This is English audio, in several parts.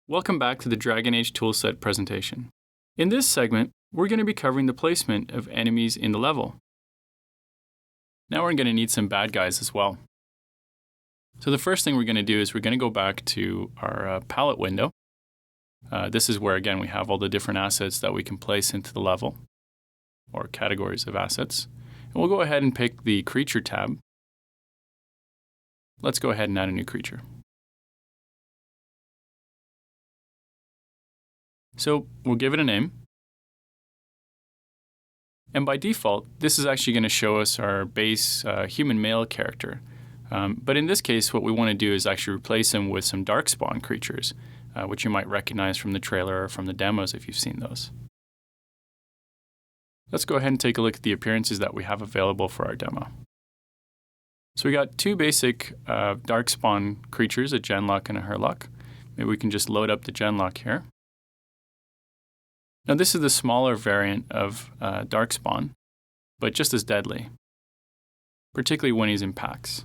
Welcome back to the Dragon Age Toolset presentation. In this segment, we're going to be covering the placement of enemies in the level. Now we're going to need some bad guys as well. So the first thing we're going to do is we're going to go back to our palette window. This is where, again, we have all the different assets that we can place into the level, or categories of assets. And we'll go ahead and pick the Creature tab. Let's go ahead and add a new creature. So we'll give it a name. And by default, this is actually going to show us our base human male character. But in this case, what we want to do is actually replace him with some darkspawn creatures, which you might recognize from the trailer or from the demos if you've seen those. Let's go ahead and take a look at the appearances that we have available for our demo. So we got two basic darkspawn creatures, a Genlock and a Hurlock. Maybe we can just load up the Genlock here. Now this is the smaller variant of Darkspawn, but just as deadly, particularly when he's in packs.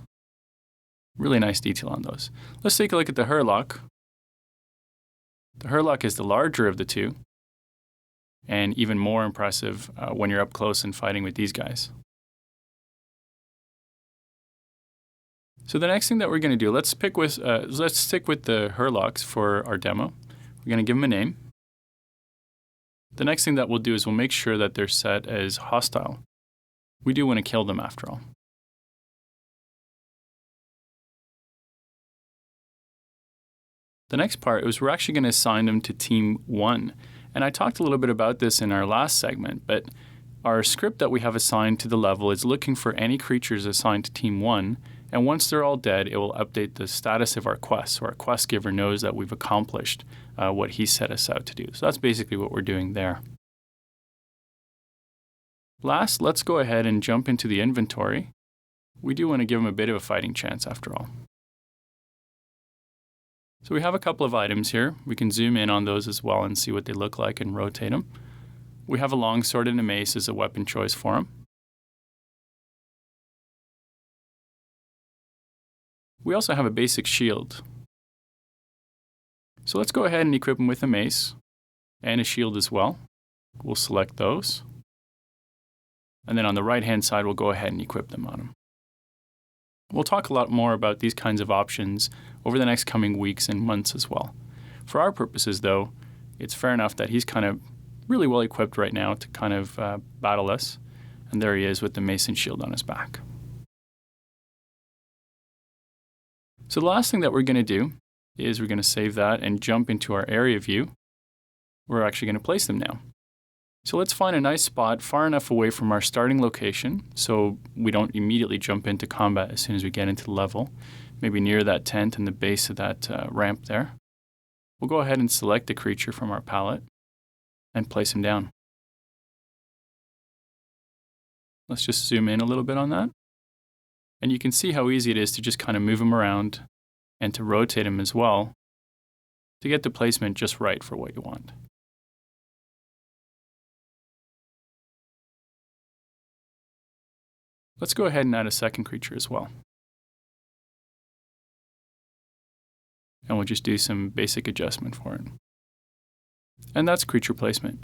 Really nice detail on those. Let's take a look at the Hurlock. The Hurlock is the larger of the two, and even more impressive when you're up close and fighting with these guys. So the next thing that we're going to do, let's stick with the Hurlocks for our demo. We're going to give them a name. The next thing that we'll do is we'll make sure that they're set as hostile. We do want to kill them after all. The next part is we're actually going to assign them to Team 1. And I talked a little bit about this in our last segment, but our script that we have assigned to the level is looking for any creatures assigned to Team 1, and once they're all dead, it will update the status of our quest, so our quest giver knows that we've accomplished what he set us out to do. So that's basically what we're doing there. Last, let's go ahead and jump into the inventory. We do want to give them a bit of a fighting chance after all. So we have a couple of items here. We can zoom in on those as well and see what they look like and rotate them. We have a longsword and a mace as a weapon choice for him. We also have a basic shield. So let's go ahead and equip him with a mace and a shield as well. We'll select those. And then on the right-hand side, we'll go ahead and equip them on him. We'll talk a lot more about these kinds of options over the next coming weeks and months as well. For our purposes, though, it's fair enough that he's kind of really well equipped right now to kind of battle us. And there he is with the mace and shield on his back. So the last thing that we're going to do is we're going to save that and jump into our area view. We're actually going to place them now. So let's find a nice spot far enough away from our starting location so we don't immediately jump into combat as soon as we get into the level, maybe near that tent and the base of that ramp there. We'll go ahead and select the creature from our palette and place him down. Let's just zoom in a little bit on that. And you can see how easy it is to just kind of move him around and to rotate him as well to get the placement just right for what you want. Let's go ahead and add a second creature as well. And we'll just do some basic adjustment for it. And that's creature placement.